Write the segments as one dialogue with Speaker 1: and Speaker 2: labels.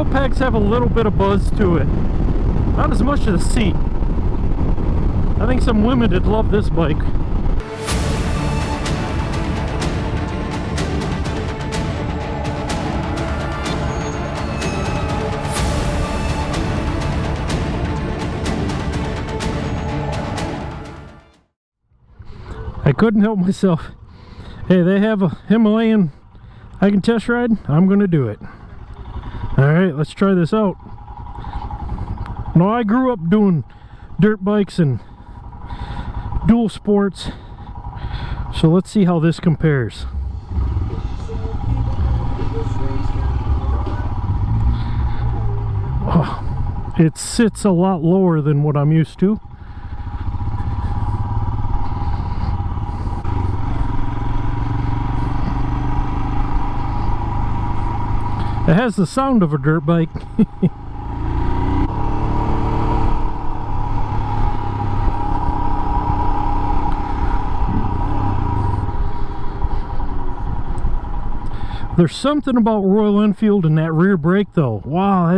Speaker 1: wheel pegs have a little bit of buzz to it. Not as much as the seat. I think some women would love this bike. I couldn't help myself. Hey, they have a Himalayan I can test ride. I'm gonna do it. Alright, let's try this out. Now, I grew up doing dirt bikes and dual sports, so let's see how this compares. Oh, it sits a lot lower than what I'm used to. It has the sound of a dirt bike. There's something about Royal Enfield and that rear brake though. Wow,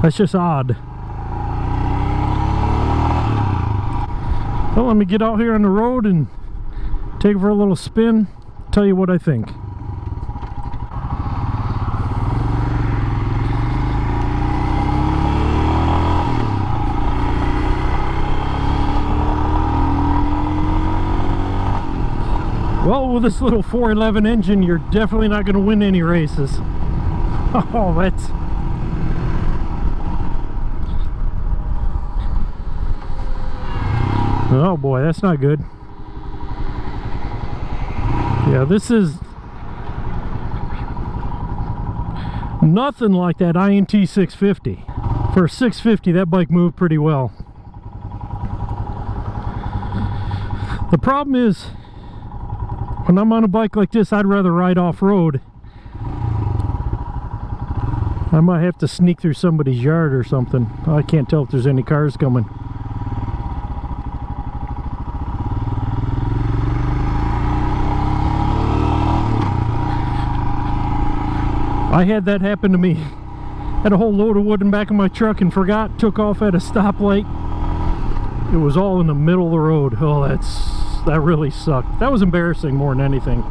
Speaker 1: that's just odd. Well, let me get out here on the road and take it for a little spin, tell you what I think. Well, with this little 411 engine, you're definitely not going to win any races. Oh, that's... Oh boy, that's not good. Yeah, this is nothing like that INT 650. For a 650, that bike moved pretty well. The problem is, when I'm on a bike like this, I'd rather ride off-road. I might have to sneak through somebody's yard or something. I can't tell if there's any cars coming. I had that happen to me. Had a whole load of wood in the back of my truck and forgot, took off at a stoplight. It was all in the middle of the road. Oh, that really sucked. That was embarrassing more than anything.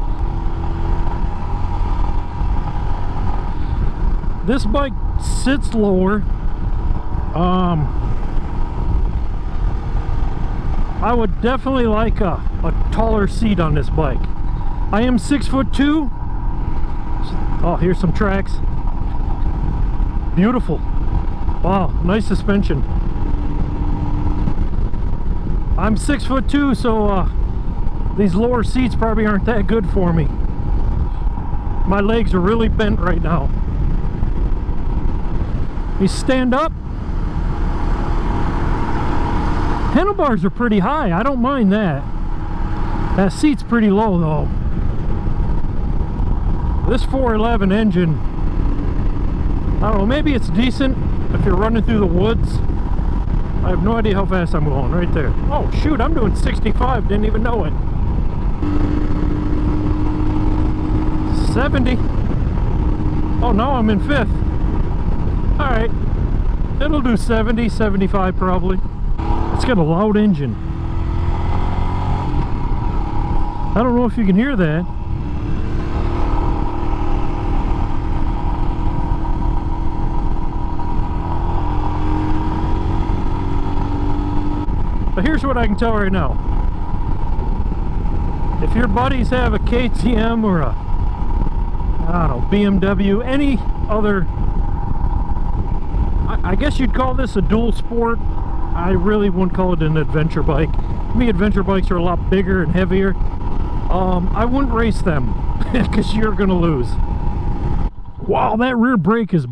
Speaker 1: This bike sits lower. I would definitely like a taller seat on this bike. I am 6'2". Oh, here's some tracks. Beautiful. Wow, nice suspension. I'm 6'2", so these lower seats probably aren't that good for me. My legs are really bent right now. You stand up. Handlebars are pretty high. I don't mind that. That seat's pretty low though. This 411 engine, I don't know, maybe it's decent if you're running through the woods. I have no idea how fast I'm going right there. Oh shoot, I'm doing 65, didn't even know it. 70. Oh, now I'm in 5th. Alright, it'll do 70, 75 probably. It's got a loud engine. I don't know if you can hear that. But here's what I can tell right now. If your buddies have a KTM or a, I don't know, BMW, any other, I guess you'd call this a dual sport. I really wouldn't call it an adventure bike. To me, adventure bikes are a lot bigger and heavier. I wouldn't race them because you're gonna lose. Wow, that rear brake is,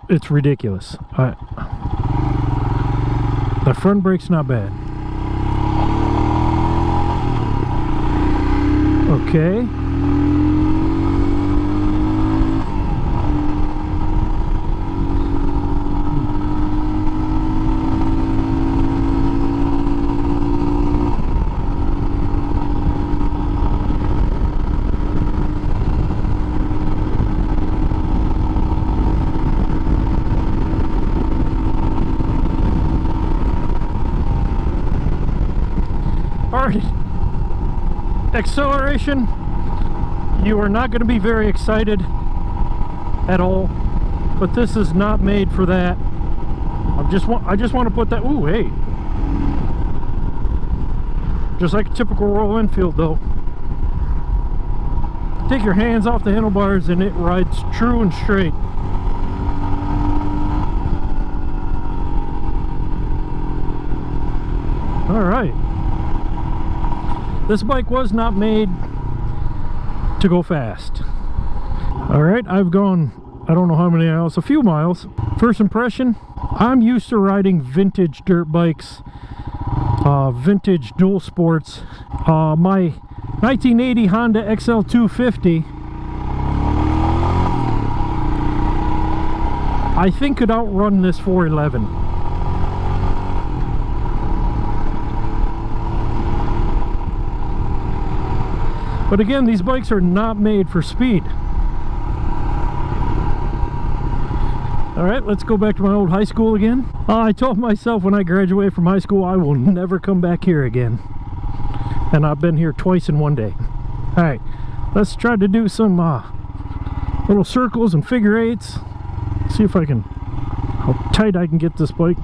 Speaker 1: it's ridiculous. The front brake's not bad. Okay. acceleration, you are not going to be very excited at all, but this is not made for that. I just want to put that. Ooh, hey, just like a typical Royal Enfield though. Take your hands off the handlebars and it rides true and straight. All right, this bike was not made to go fast. All right, I've gone, I don't know how many miles, a few miles. First impression, I'm used to riding vintage dirt bikes, vintage dual sports. My 1980 Honda XL250 I think could outrun this 411. But again, these bikes are not made for speed. Alright, let's go back to my old high school again. I told myself when I graduated from high school I will never come back here again. And I've been here twice in one day. Alright, let's try to do some little circles and figure eights. See if I can, how tight I can get this bike.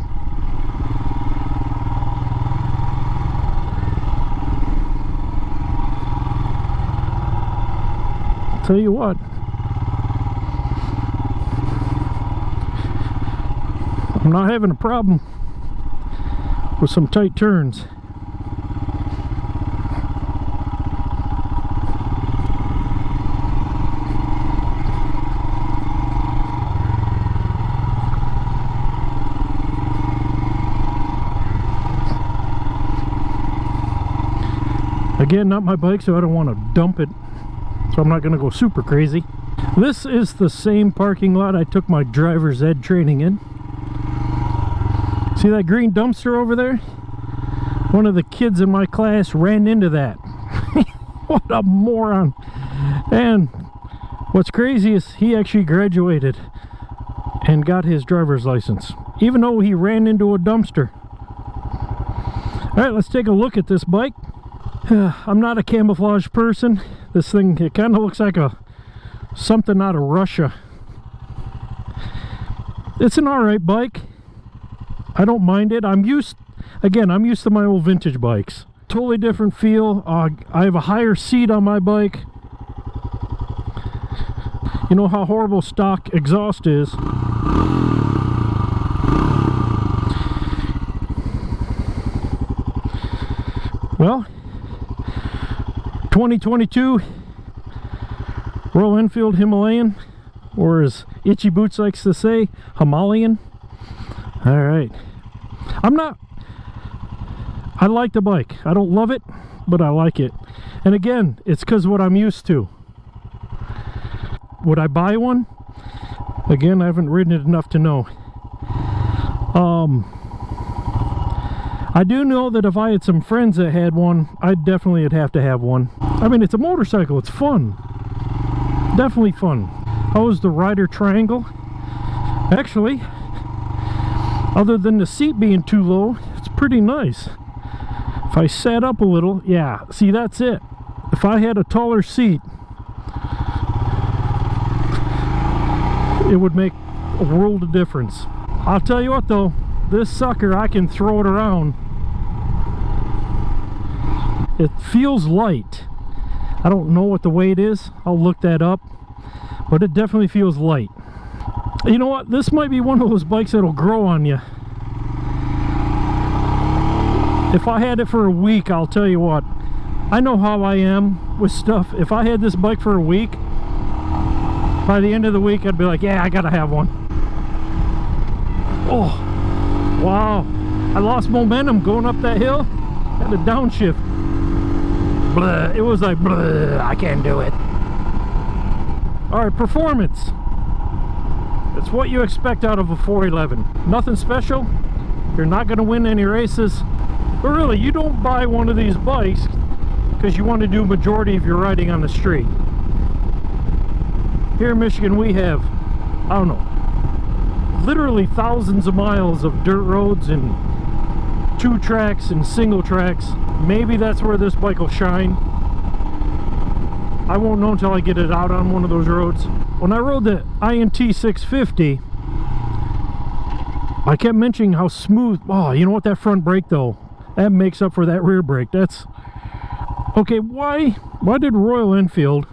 Speaker 1: Tell you what, I'm not having a problem with some tight turns. Again, not my bike, so I don't want to dump it. So I'm not going to go super crazy. This is the same parking lot I took my driver's ed training in. See that green dumpster over there? One of the kids in my class ran into that. What a moron. And what's crazy is he actually graduated and got his driver's license, even though he ran into a dumpster. Alright, let's take a look at this bike. I'm not a camouflage person. This thing, it kind of looks like something out of Russia. It's an alright bike. I don't mind it. I'm used to my old vintage bikes. Totally different feel. I have a higher seat on my bike. You know how horrible stock exhaust is. Well, 2022 Royal Enfield Himalayan, or as Itchy Boots likes to say, Himalayan. Alright, I like the bike. I don't love it, but I like it. And again, it's because what I'm used to. Would I buy one? Again, I haven't ridden it enough to know. I do know that if I had some friends that had one, I definitely would have to have one. I mean, it's a motorcycle, it's fun. Definitely fun. How was the rider triangle? Actually, other than the seat being too low, it's pretty nice. If I sat up a little, yeah, see, that's it. If I had a taller seat, it would make a world of difference. I'll tell you what though, this sucker, I can throw it around. It feels light. I don't know what the weight is. I'll look that up. But it definitely feels light. You know what? This might be one of those bikes that'll grow on you. If I had it for a week, I'll tell you what. I know how I am with stuff. If I had this bike for a week, by the end of the week, I'd be like, yeah, I gotta have one. Oh, wow. I lost momentum going up that hill. Had a downshift. Blah. It was like, blah, I can't do it. Alright, performance. It's what you expect out of a 411. Nothing special. You're not going to win any races. But really, you don't buy one of these bikes because you want to do majority of your riding on the street. Here in Michigan, we have, I don't know, literally thousands of miles of dirt roads and 2 tracks and single tracks. Maybe that's where this bike will shine. I won't know until I get it out on one of those roads. When I rode the INT 650, I kept mentioning how smooth. Oh, you know what? That front brake though, that makes up for that rear brake. That's okay. Why did Royal Enfield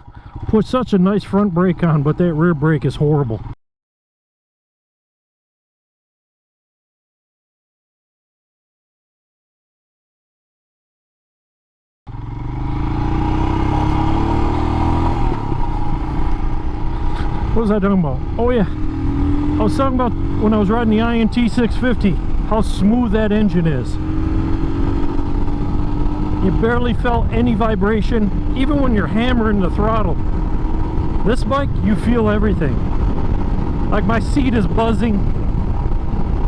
Speaker 1: put such a nice front brake on, but that rear brake is horrible? What was I talking about? Oh yeah, I was talking about when I was riding the INT 650, how smooth that engine is. You barely felt any vibration, even when you're hammering the throttle. This bike, you feel everything. Like my seat is buzzing.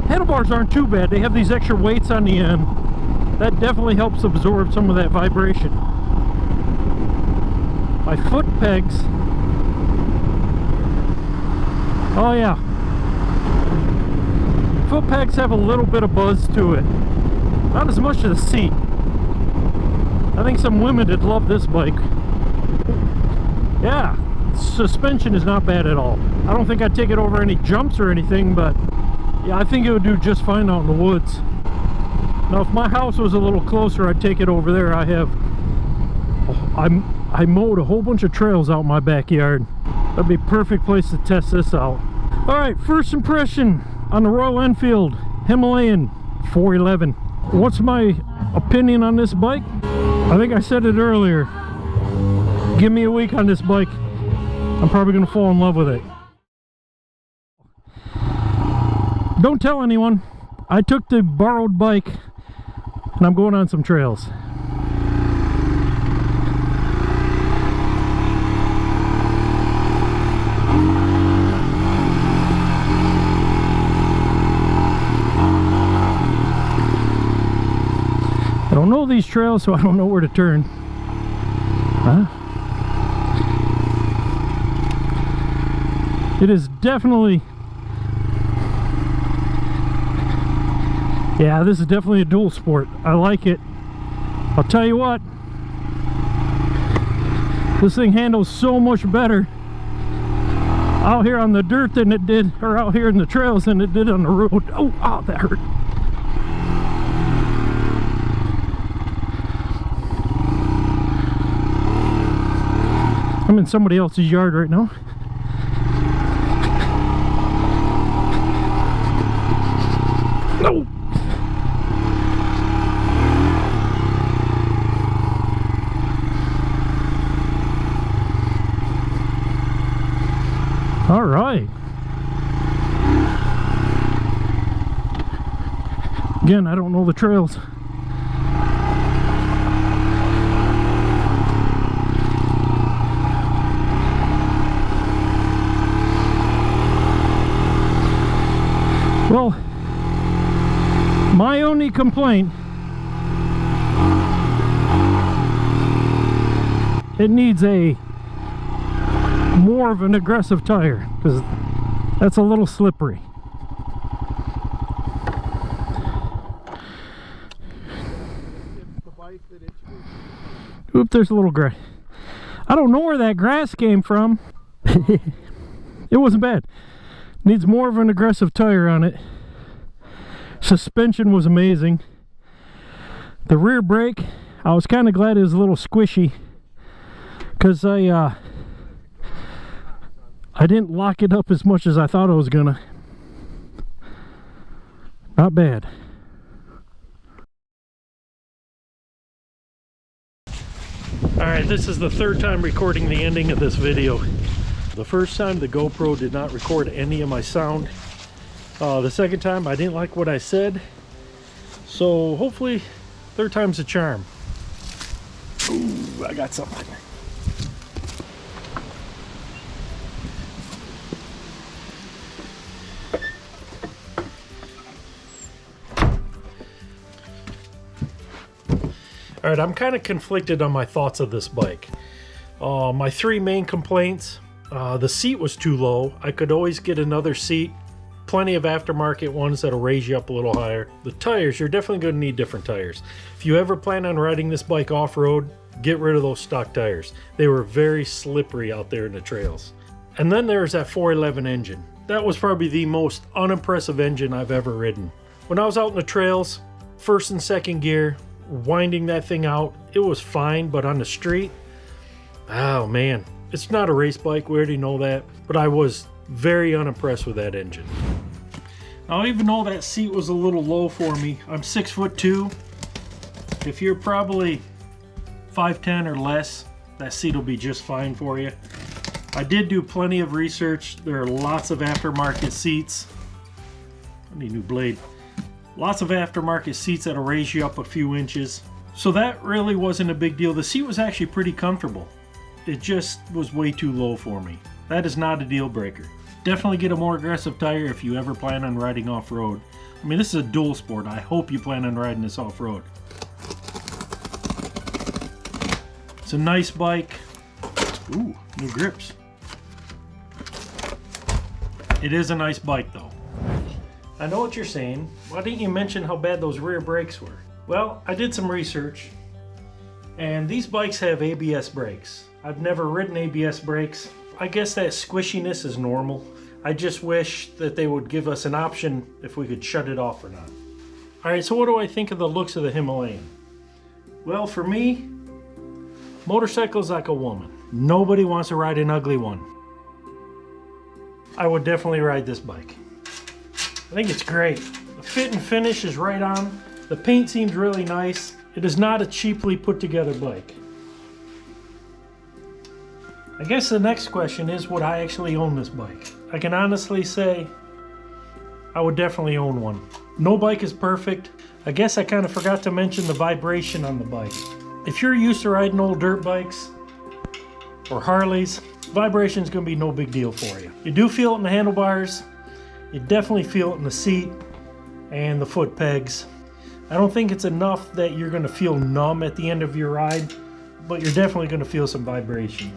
Speaker 1: Handlebars aren't too bad. They have these extra weights on the end. That definitely helps absorb some of that vibration. My foot pegs. Oh yeah. Foot pegs have a little bit of buzz to it. Not as much as the seat. I think some women would love this bike. Yeah, suspension is not bad at all. I don't think I'd take it over any jumps or anything, but yeah, I think it would do just fine out in the woods. Now, if my house was a little closer, I'd take it over there. I mowed a whole bunch of trails out in my backyard. That'd be a perfect place to test this out. All right, first impression on the Royal Enfield Himalayan 411. What's my opinion on this bike? I think I said it earlier. Give me a week on this bike, I'm probably gonna fall in love with it. Don't tell anyone. I took the borrowed bike and I'm going on some trails. I don't know these trails, so I don't know where to turn. Huh? It is definitely... Yeah, this is definitely a dual sport. I like it. I'll tell you what. This thing handles so much better out here on the dirt than it did, or out here in the trails than it did on the road. Oh, oh, that hurt. I'm in somebody else's yard right now. No. All right. Again, I don't know the trails. Well, my only complaint, it needs a more of an aggressive tire because that's a little slippery. Oop, there's a little grass. I don't know where that grass came from. It wasn't bad. Needs more of an aggressive tire on it. Suspension was amazing. The rear brake, I was kind of glad it was a little squishy because I didn't lock it up as much as I thought I was gonna. Not bad. Alright, this is the third time recording the ending of this video. The first time the GoPro did not record any of my sound. The second time I didn't like what I said. So hopefully third time's a charm. Ooh, I got something. Alright, I'm kind of conflicted on my thoughts of this bike. My three main complaints. The seat was too low. I could always get another seat. Plenty of aftermarket ones that'll raise you up a little higher. The tires, you're definitely going to need different tires. If you ever plan on riding this bike off-road, get rid of those stock tires. They were very slippery out there in the trails. And then there's that 411 engine. That was probably the most unimpressive engine I've ever ridden. When I was out in the trails, first and second gear, winding that thing out, it was fine, but on the street, oh man, it's not a race bike, we already know that, but I was very unimpressed with that engine. Now, even though that seat was a little low for me, I'm 6'2". If you're probably 5'10" or less, that seat will be just fine for you. I did do plenty of research. There are lots of aftermarket seats. I need a new blade. Lots of aftermarket seats that'll raise you up a few inches. So that really wasn't a big deal. The seat was actually pretty comfortable. It just was way too low for me. That is not a deal breaker. Definitely get a more aggressive tire if you ever plan on riding off-road. I mean, this is a dual sport. I hope you plan on riding this off-road. It's a nice bike. Ooh, new grips. It is a nice bike though. I know what you're saying. Why didn't you mention how bad those rear brakes were? Well, I did some research, and these bikes have ABS brakes. I've never ridden ABS brakes. I guess that squishiness is normal. I just wish that they would give us an option if we could shut it off or not. Alright, so what do I think of the looks of the Himalayan? Well, for me, motorcycle's like a woman. Nobody wants to ride an ugly one. I would definitely ride this bike. I think it's great. The fit and finish is right on. The paint seems really nice. It is not a cheaply put together bike. I guess the next question is, would I actually own this bike? I can honestly say I would definitely own one. No bike is perfect. I guess I kind of forgot to mention the vibration on the bike. If you're used to riding old dirt bikes or Harleys, vibration is going to be no big deal for you. You do feel it in the handlebars. You definitely feel it in the seat and the foot pegs. I don't think it's enough that you're going to feel numb at the end of your ride, but you're definitely going to feel some vibration.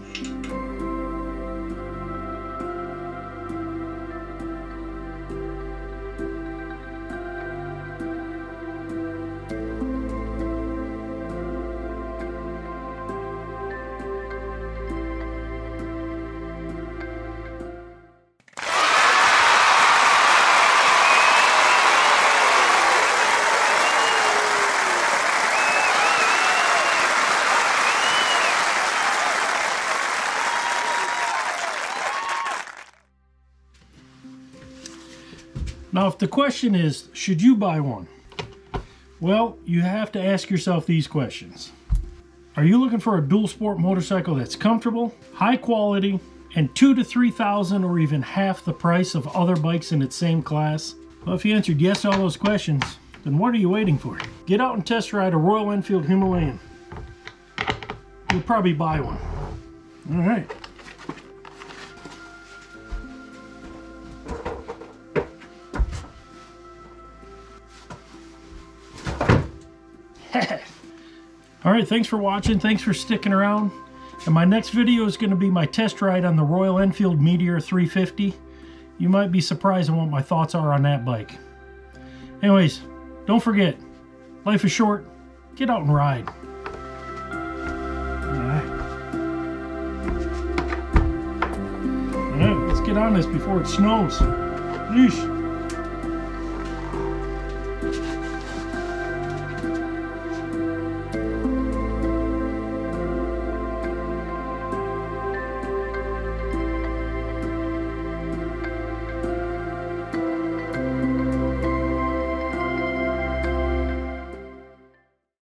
Speaker 1: Now, if the question is, should you buy one? Well, you have to ask yourself these questions. Are you looking for a dual sport motorcycle that's comfortable, high quality, and $2,000 to $3,000 or even half the price of other bikes in its same class? Well, if you answered yes to all those questions, then what are you waiting for? Get out and test ride a Royal Enfield Himalayan. You'll probably buy one. All right. Alright, thanks for watching, thanks for sticking around. And my next video is going to be my test ride on the Royal Enfield Meteor 350. You might be surprised on what my thoughts are on that bike. Anyways, don't forget, life is short, get out and ride. Alright, let's get on this before it snows. Yeesh.